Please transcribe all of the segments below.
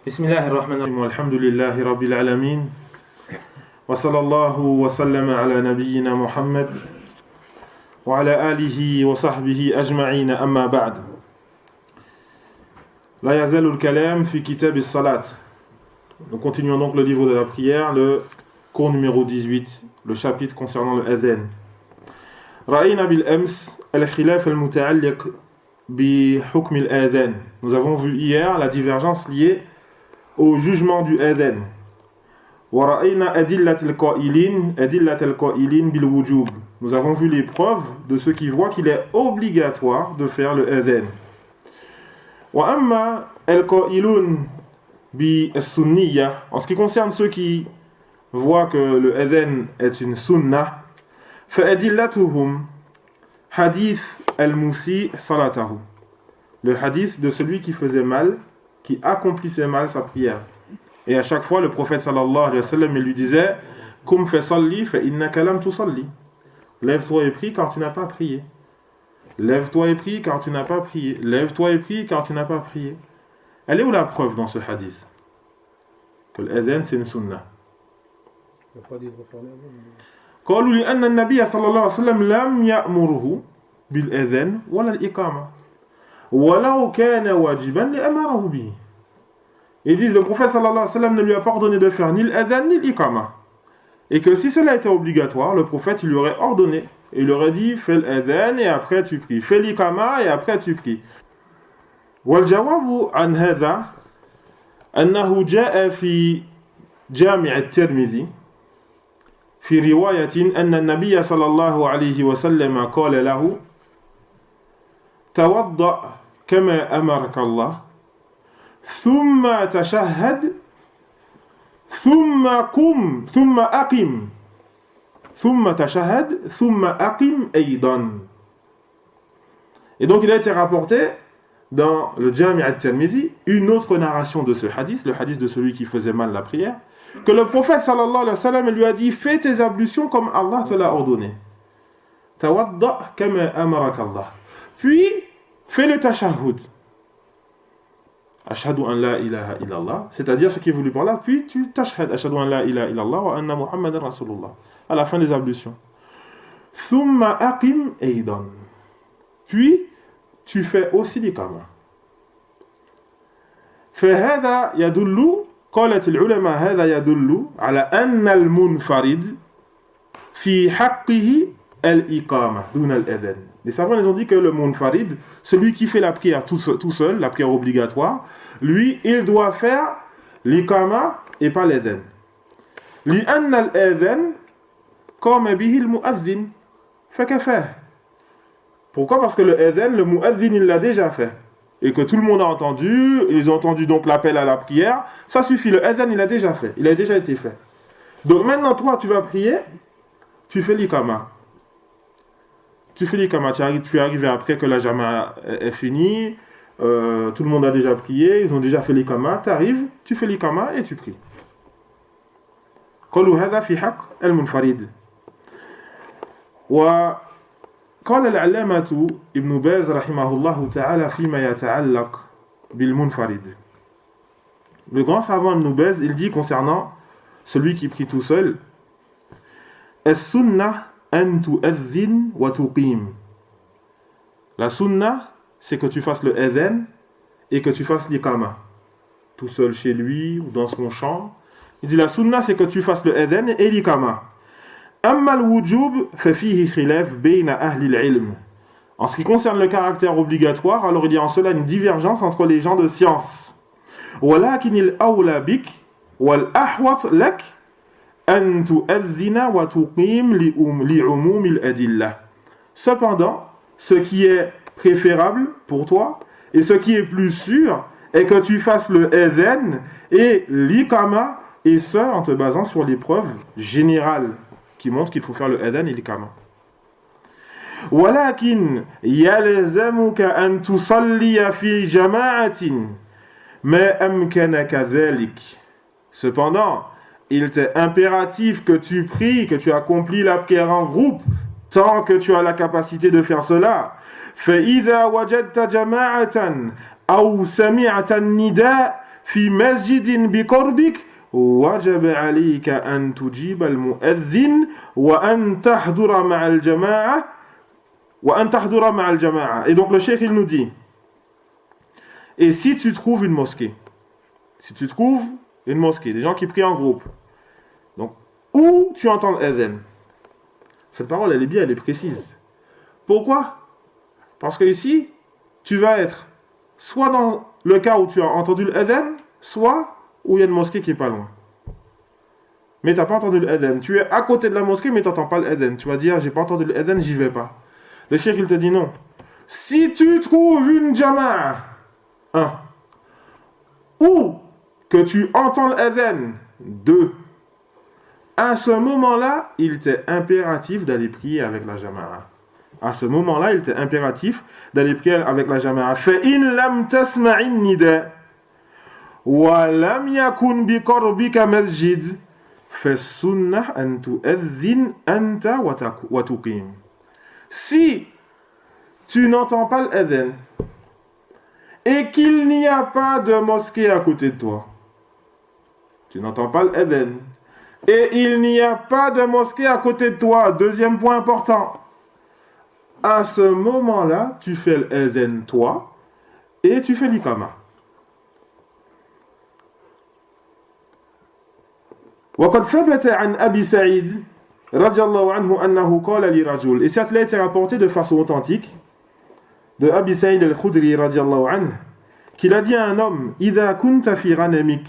بسم الله الرحمن الرحيم والحمد لله رب العالمين وصلى الله وسلم على نبينا محمد وعلى آله وصحبه أجمعين أما بعد لا يزال الكلام في كتاب الصلاة. Nous continuons donc le livre de la prière, le cours numéro 18, le chapitre concernant le adhan. رأينا بالأمس الخلاف المتعلق بحكم الآذان. Nous avons vu hier la divergence liée au jugement du adhan. ورأينا أدلة القائلين بالوجوب. Nous avons vu les preuves de ceux qui voient qu'il est obligatoire de faire le adhan. وأما القائلون بالسنية, en ce qui concerne ceux qui voient que le adhan est une sunnah, فأدلتهم حديث المسيء صلاته. Le hadith de celui qui faisait mal, qui accomplissait mal sa prière. Et à chaque fois, le prophète sallallahu alayhi wa sallam, il lui disait Kum fa salli fa innaka lam tusalli. Lève-toi et prie car tu n'as pas prié. Lève-toi et prie car tu n'as pas prié. Lève-toi et prie car tu n'as pas prié. Elle est où la preuve dans ce hadith que l'adhan c'est une sunnah? Il n'y a pas dit de refaire l'adhan. قالوا لأن النبي صلى الله عليه وسلم لم يأمره بالأذان ولا الإقامة ولو كان واجبا لأمره به. Ils disent le prophète sallallahu alayhi wa sallam ne lui a pas ordonné de faire ni l'adhan ni l'ikama. Et que si cela était obligatoire, le prophète il lui aurait ordonné. Et il aurait dit fais l'adhan et après tu pries. Fais l'ikama et après tu pries. والجواب عن هذا أنه جاء في جامع الترمذي في رواية أن النبي صلى الله عليه وسلم قال له توضأ كما أمرك الله ثم تشهد ثم قم ثم أقم ثم تشهد ثم أقم أيضا. Et donc il a été rapporté dans le Jami' al-Tirmidhi une autre narration de ce hadith, le hadith de celui qui faisait mal la prière, que le prophète sallallahu alayhi wa sallam lui a dit fais tes ablutions comme Allah te l'a ordonné. Tawadda kama amarak Allah. Puis fais le tashahhud. Ashhadu an la ilaha illallah, c'est-à-dire ce qui est voulu par là, puis tu tashhad ashhadu an la ilaha illallah wa anna muhammadan rasulullah à la fin des ablutions. Thumma aqim aidan. Puis tu fais aussi l'ikama. فهذا يدل قالت العلماء هذا يدل على أن المنفرد في حقه الإقامة دون الأذان. Les savants ils ont dit que le munfarid, celui qui fait la prière tout seul, la prière obligatoire, lui, il doit faire l'ikama et pas l'adhan. لأن الأذان قام به المؤذن فكفاه. Pourquoi? Parce que le adhan, le mu'adhin, il l'a déjà fait. Et que tout le monde a entendu, ils ont entendu donc l'appel à la prière, ça suffit, le adhan, il a déjà fait, il a déjà été fait. Donc maintenant, toi, tu vas prier, tu fais l'ikama. Tu fais l'ikama, tu es arrivé après que la jama est finie, tout le monde a déjà prié, ils ont déjà fait l'ikama, tu arrives, tu fais l'ikama et tu pries. قالوا هذا في حق المنفرد. قال العلامة ابن باز رحمه الله تعالى فيما يتعلق بالمنفرد. Le grand savant Ibn Baz, il dit concernant celui qui prie tout seul السنة أن تؤذن وتقيم. La sunna, c'est que tu fasses le adhan et que tu fasses l'ikama. Tout seul chez lui ou dans son champ. Il dit la sunna, c'est que tu fasses le adhan et l'ikama. أما الوجوب ففيه خلاف بين أهل العلم. En ce qui concerne le caractère obligatoire, alors il y a en cela une divergence entre les gens de science. ولكن الأولى بك والأحوط لك أن تؤذن وتقيم لعموم الأدلة. Cependant, ce qui est préférable pour toi et ce qui est plus sûr est que tu fasses le adhan et l'ikama, et ce en te basant sur les preuves générales qui montre qu'il faut faire le adhan et l'ikama. ولكن يلزمك أن تصلي في جماعة ما أمكنك ذلك. Cependant, il t'est impératif que tu pries, que tu accomplis la prière en groupe, tant que tu as la capacité de faire cela. فإذا وجدت جماعة أو سمعت النداء في مسجد بقربك وجب عليك أن تجيب المؤذن وأن تحضر مع الجماعة وأن تحضر مع الجماعة. Et donc le cheikh il nous dit, et si tu trouves une mosquée, des gens qui prient en groupe, donc où tu entends l'adhan, cette parole elle est bien, elle est précise. Pourquoi? Parce que ici tu vas être soit dans le cas où tu as entendu l'adhan, soit où il y a une mosquée qui est pas loin. Mais tu n'as pas entendu l'adhan. Tu es à côté de la mosquée, mais tu n'entends pas l'adhan. Tu vas dire, j'ai pas entendu l'adhan, j'y vais pas. Le cheikh, il te dit non. Si tu trouves une jama'a, ou que tu entends l'adhan, 2, à ce moment-là, il t'est impératif d'aller prier avec la jama'a. À ce moment-là, il t'est impératif d'aller prier avec la jama'a. فَإِن لَمْ تَسْمَعِ النِّدَاءَ وَلَمْ يَكُنْ بِقَرْبِكَ مَسْجِدٌ فَالسُّنَّةُ أَن تُؤَذِّنَ أَنْتَ وَتُقِيمُ. Si tu n'entends pas l'adhan et qu'il n'y a pas de mosquée à côté de toi, tu n'entends pas l'adhan et il n'y a pas de mosquée à côté de toi, deuxième point important, à ce moment-là, tu fais l'adhan toi et tu fais l'iqama. وقد ثبت عن أبي سعيد رضي الله عنه أنه قال لرجل, et cela a été rapporté de façon authentique de Abi Saïd al-Khudri رضي الله عنه, qu'il a dit à un homme, إذا كنت في غنمك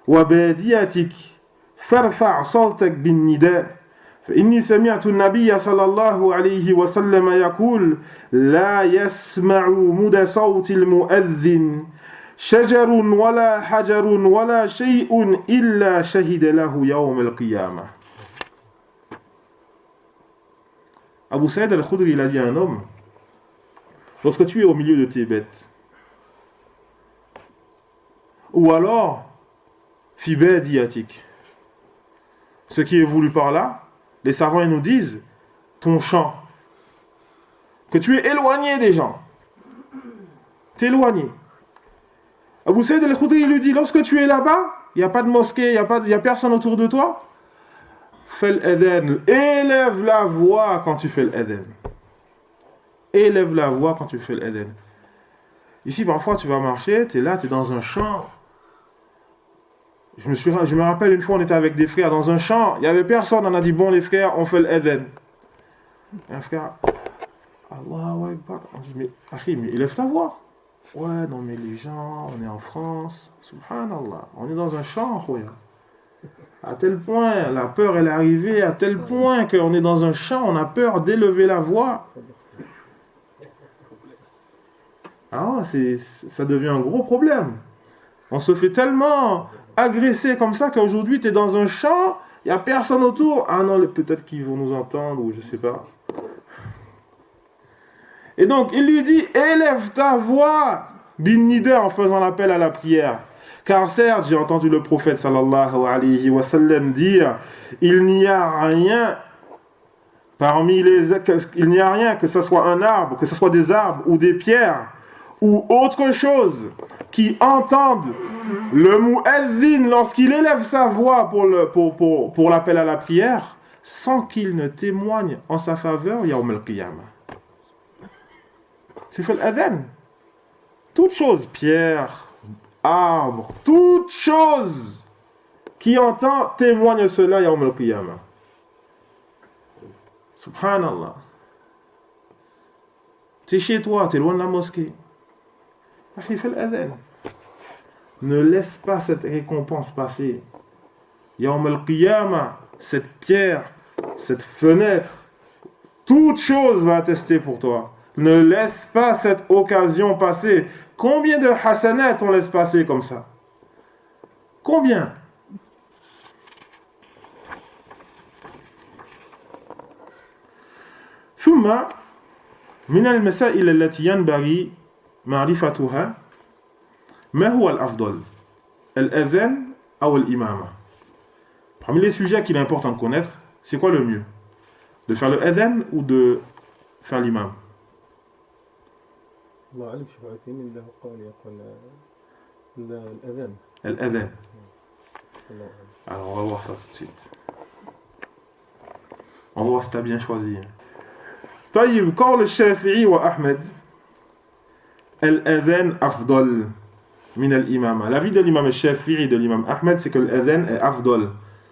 وباديتك فارفع صوتك بالنداء فإني سمعت النبي صلى الله عليه وسلم يقول لا يسمع مدى صوت المؤذن شجر ولا حجر ولا شيء إلا شهد له يوم القيامة. Abu Saïd al-Khudri, il a dit à un homme, lorsque tu es au milieu de tes bêtes, ou alors fi badiyatik, ce qui est voulu par là, les savants ils nous disent ton champ, que tu es éloigné des gens, t'es éloigné. Abu Saïd al-Khudri lui dit, lorsque tu es là-bas, il n'y a pas de mosquée, il n'y a personne autour de toi, fais l'adhan, élève la voix quand tu fais l'adhan. Élève la voix quand tu fais l'adhan. Ici, parfois, tu vas marcher, tu es là, tu es dans un champ. Je me rappelle une fois, on était avec des frères dans un champ, il n'y avait personne, on a dit, bon les frères, on fait l'adhan. Un frère, Allahu Akbar, on dit, mais élève ta voix. Ouais, non mais les gens, on est en France, subhanallah, on est dans un champ, khoya. À tel point, la peur elle est arrivée, à tel point qu'on est dans un champ, on a peur d'élever la voix. Ah, ça devient un gros problème. On se fait tellement agresser comme ça qu'aujourd'hui tu es dans un champ, il n'y a personne autour. Ah non, peut-être qu'ils vont nous entendre ou je sais pas. Et donc, il lui dit, élève ta voix, bin nida, en faisant l'appel à la prière. Car certes, j'ai entendu le prophète, sallallahu alayhi wa sallam, dire, il n'y a rien, que ce soit un arbre, que ce soit des arbres ou des pierres, ou autre chose, qui entendent le mu'adhin lorsqu'il élève sa voix pour l'appel à la prière, sans qu'il ne témoigne en sa faveur, yawm al-qiyamah. Tu fais l'adhan. Toute chose, pierre, arbre, toute chose qui entend témoigne cela yawm al-qiyamah. Subhanallah. Tu es chez toi, tu es loin de la mosquée. Fais l'adhan. Ne laisse pas cette récompense passer. Yawm al-qiyamah, cette pierre, cette fenêtre, toute chose va attester pour toi. Ne laisse pas cette occasion passer. Combien de hasanat on laisse passer comme ça? Combien? ثم من المسائل التي ينبغي معرفتها ما هو الأفضل الأذان أو الإمامة. Parmi les sujets qu'il est important de connaître, c'est quoi le mieux? De faire le adhan ou de faire l'imam? ما علم شيخ عثيمين له قول يقول الأذان. Al-adhan. Alors, on va voir ça tout de suite. On va voir si tu as bien choisi. طيب قول الشافعي وأحمد الأذان أفضل من الإمامة. L'avis de l'imam Shafi'i et de l'imam Ahmed, c'est que l'adhan est afdol.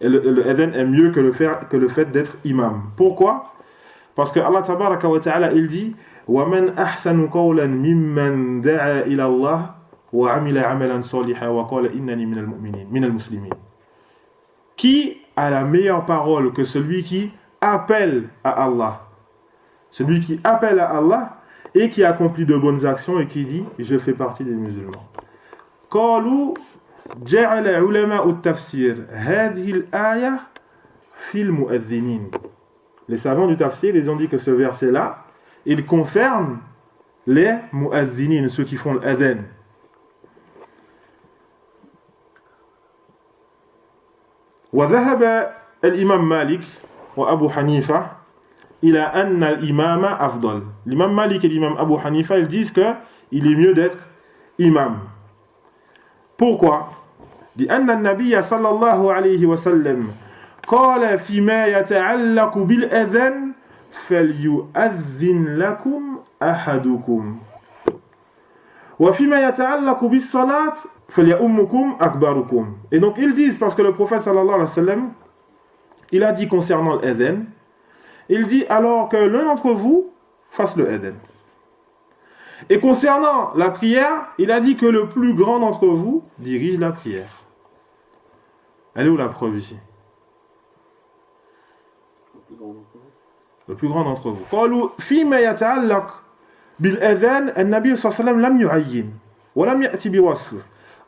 Et le adhan est mieux que le fait d'être imam. Pourquoi? Parce que Allah tabaraka wa ta'ala, il dit وَمَنْ أَحْسَنُ قَوْلًا مِمَّنْ دَعَا إِلَى اللَّهِ وَعَمِلَ عَمَلًا صَالِحًا وَقَالَ إِنَّنِي مِنَ الْمُسْلِمِينَ. Qui a la meilleure parole que celui qui appelle à Allah? Celui qui appelle à Allah et qui accomplit de bonnes actions et qui dit je fais partie des musulmans. قالوا جعل علماء التفسير هذه الآية في المؤذنين. Les savants du tafsir, ils ont dit que ce verset-là, il concerne les mu'adhdhinin, ceux qui font l'adhan. وذهب الإمام مالك وأبو حنيفة إلى أن الإمام أفضل. L'imam Malik et l'imam Abu Hanifa, ils disent que il est mieux d'être imam. Pourquoi? لأن النبي صلى الله عليه وسلم قال فيما يتعلق بالأذان فليؤذن لكم أحدكم وفيما يتعلق بالصلاة فليؤمكم أكبركم. Et donc ils disent, parce que le prophète sallallahu alayhi wa sallam, il a dit concernant l'adhan, il dit alors que l'un d'entre vous fasse le adhan. Et concernant la prière, il a dit que le plus grand d'entre vous dirige la prière. Elle est où la preuve ici? Le plus grand d'entre vous. قالوا فيما يتعلق بالأذان النبي صلى الله عليه وسلم لم يعين ولم يأتي بوصف.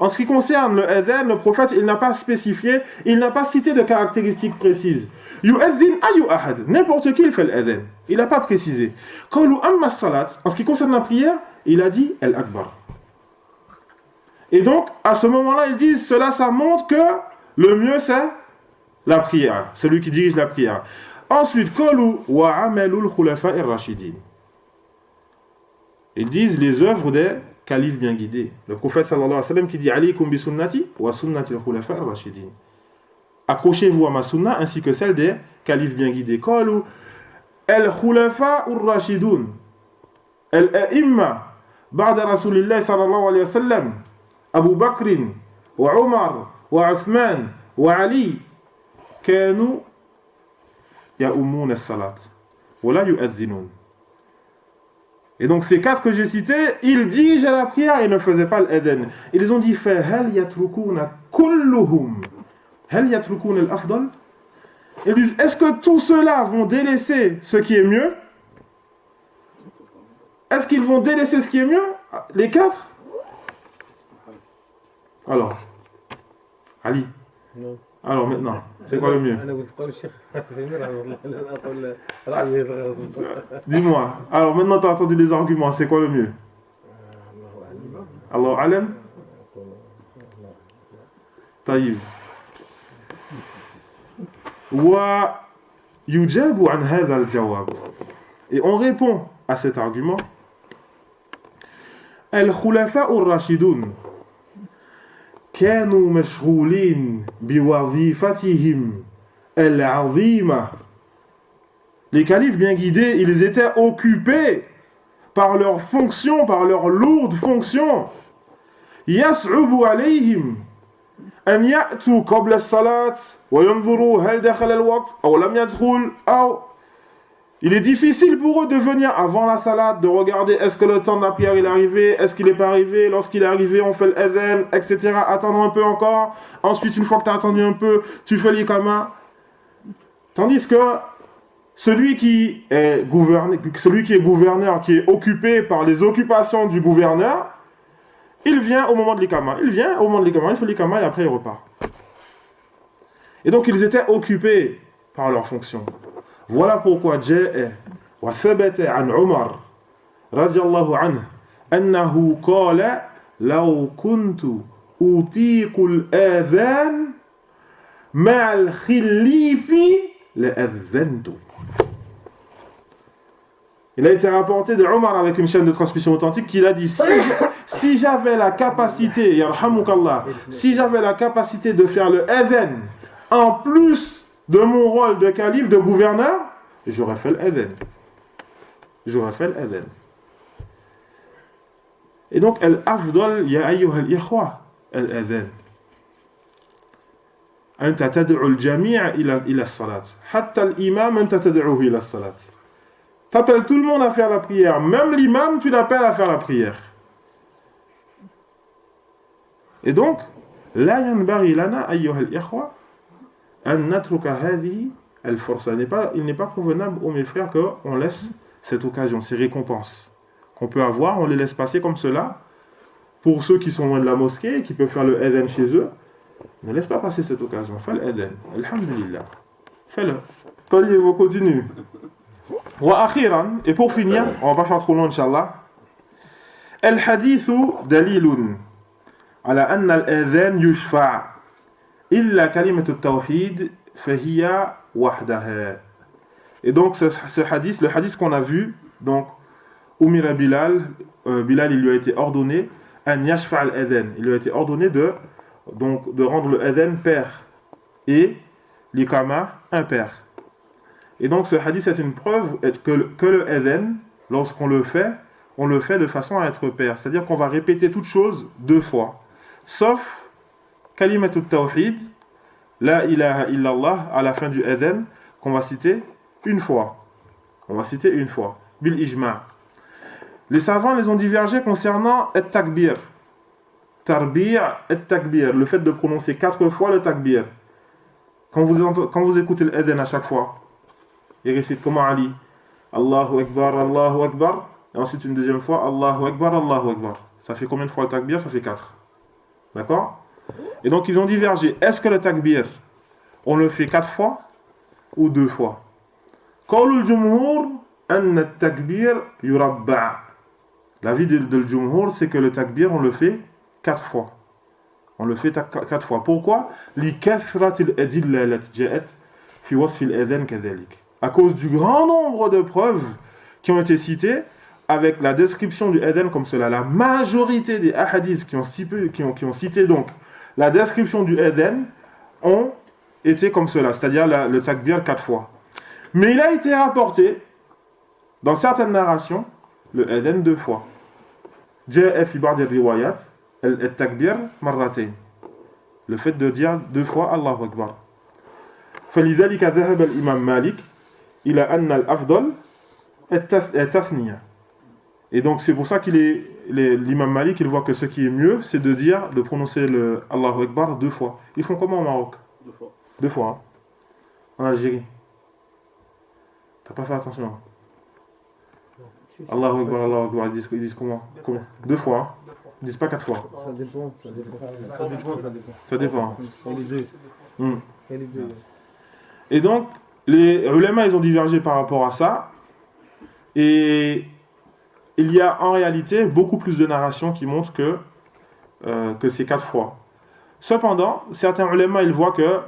En ce qui concerne le adhan, le prophète, il n'a pas spécifié, il n'a pas cité de caractéristiques précises. يؤذن أي أحد, n'importe qui il fait l'adhan. Il n'a pas précisé. قالوا أما الصلاة, en ce qui concerne la prière, il a dit al-akbar. Et donc, à ce moment-là, ils disent, cela, ça montre que le mieux, c'est la prière, celui qui dirige la prière. Ensuite, قالوا وعمل الخلفاء الراشدين. Ils disent les œuvres des califes bien guidés. Le prophète sallallahu alayhi wa sallam qui dit alaykum bi sunnati wa sunnati al-khulafa ar-rashidin. Accrochez-vous à ma sunna ainsi que celle des califes bien guidés. قالوا الخلفاء الراشدون الأئمة بعد رسول الله صلى الله عليه وسلم أبو بكر وعمر وعثمان وعلي كانوا يؤمون الصلاة ولا يؤذنون. Et donc ces quatre que j'ai cités, ils dirigeaient la prière et ne faisaient pas l'adhan. Ils ont dit فهل يتركون كلهم هل يتركون الأفضل. Ils disent est-ce que tous ceux-là vont délaisser ce qui est mieux? Est-ce qu'ils vont délaisser ce qui est mieux? Les quatre? Alors, Ali. Non. Alors maintenant, c'est quoi le mieux? Dis-moi. Alors maintenant, tu as entendu les arguments, c'est quoi le mieux? Allah alam. طيب. ويجاب عن هذا الجواب. Et on répond à cet argument. الخلفاء الراشدون كانوا مشغولين بوظيفتهم العظيمة. Les califes bien guidés, ils étaient occupés par leur fonction, par leur lourde fonction. يصعب عليهم أن يأتوا قبل الصلاة وينظروا هل دخل الوقت أو لم يدخل أو. Il est difficile pour eux de venir avant la salade, de regarder est-ce que le temps de la prière il est arrivé, est-ce qu'il n'est pas arrivé, lorsqu'il est arrivé on fait l'adhan, etc. Attendre un peu encore, ensuite une fois que tu as attendu un peu, tu fais l'ikama. Tandis que celui qui est gouverneur, qui est occupé par les occupations du gouverneur, il vient au moment de l'ikama, il fait l'ikama et après il repart. Et donc ils étaient occupés par leur fonction. Voilà pourquoi جاء وثبت عن عمر رضي الله عنه أنه قال لو كنت أطيق الآذان مع الخليف لأذنت. Il a été rapporté de Omar avec une chaîne de transmission authentique qu'il a dit si j'avais la capacité, yarhamukallah, si j'avais la capacité de faire le adhan en plus de mon rôle de calife, de gouverneur, j'aurais fait le adhan. J'aurais fait le adhan. Et donc, al-afdal, ya ayyuha al-ikhwa, al-adhan. أنت تدعو الجميع إلى الصلاة حتى الإمام أنت تدعوه إلى الصلاة. T'appelles tout le monde à faire la prière, même l'imam tu l'appelles à faire la prière. Et donc لا ينبغي لنا أيها الإخوة أن نترك هذه الفرصة. Il n'est pas convenable, mes frères, qu'on laisse cette occasion, ces récompenses qu'on peut avoir, on les laisse passer comme cela. Pour ceux qui sont loin de la mosquée et qui peuvent faire le adhan chez eux, ne laisse pas passer cette occasion. Fais le adhan. Alhamdulillah. Fais-le. On continue. Wa akhiran, et pour finir, on va pas faire trop long, Inch'Allah. Al-hadithu dalilun ala anna al-adhan yushfa' illa kalimatu at-tawhid fahiya wahdaha. Et donc ce hadith, le hadith qu'on a vu, donc Umira Bilal, Bilal il lui a été ordonné an yashfa' al-adhan. Il lui a été ordonné de rendre le adhan pair et l'ikama impair. Et donc ce hadith est une preuve que le adhan, lorsqu'on le fait, on le fait de façon à être pair. C'est-à-dire qu'on va répéter toute chose 2 fois. Sauf kalimatut tawhid, la ilaha illallah, à la fin du adhan, qu'on va citer une fois. On va citer une fois. Bil ijma'. Les savants les ont divergés concernant at-takbir. Tarbir at-takbir, le fait de prononcer 4 fois le takbir. Quand vous écoutez l'adhan à chaque fois, il récite comment Ali? Allahu Akbar, Allahu Akbar. Et ensuite une deuxième fois, Allahu Akbar, Allahu Akbar. Ça fait combien de fois le takbir? Ça fait 4. D'accord? Et donc ils ont divergé. Est-ce que le takbir, on le fait 4 fois ou 2 fois? Qawlul jumhur anna at-takbir yurabba'. L'avis de jumhur, c'est que le takbir, on le fait 4 fois. On le fait 4 fois. Pourquoi? Likathratil adilla allati ja'at fi wasf al-adhan kadhalik. À cause du grand nombre de preuves qui ont été citées avec la description du adhan comme cela. La majorité des hadiths qui ont cité donc la description du adhan ont été comme cela, c'est-à-dire le takbir 4 fois. Mais il a été rapporté dans certaines narrations le adhan 2 fois. Ja'a fi ba'd al-riwayat al-takbir marratayn. Le fait de dire 2 fois Allahu Akbar. فلذلك ذهب الإمام مالك إلى أن الأفضل التثنية. Et donc c'est pour ça l'imam Malik il voit que ce qui est mieux c'est de prononcer le Allahu Akbar 2 fois. Ils font comment au Maroc? 2 fois. 2 fois. Hein? En Algérie. T'as pas fait attention. Hein? Allahu Akbar, Allahu Akbar. Ils disent comment? 2 fois. Hein? Ils disent pas 4 fois. Ça dépend. Ça dépend. Les deux. Les deux. Et donc les ulama ils ont divergé par rapport à ça. Et il y a en réalité beaucoup plus de narrations qui montrent que c'est 4 fois. Cependant, certains ulama ils voient que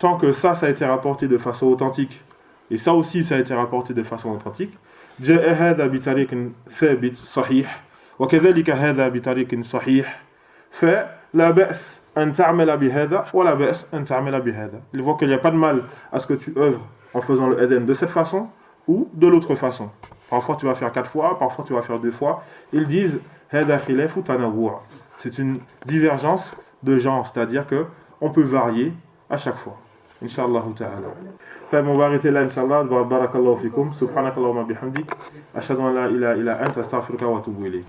tant que ça a été rapporté de façon authentique, et ça aussi ça a été rapporté de façon authentique, جاء هذا بطريق ثابت صحيح وكذلك هذا بطريق صحيح فلا بأس أن تعمل بهذا ولا بأس أن تعمل بهذا. Ils voient qu'il n'y a pas de mal à ce que tu œuvres en faisant le adhan de cette façon ou de l'autre façon. Parfois tu vas faire 4 fois, parfois tu vas faire 2 fois. Ils disent هذا خلاف تنوع. C'est une divergence de genre, c'est-à-dire que on peut varier à chaque fois. Inch'Allah ta'ala. On va arrêter là, Inch'Allah. Barakallahu fikum. Subhanakallahumma bihamdik. Ashhadu an la ilaha illa anta astaghfiruka wa atubu ilayk.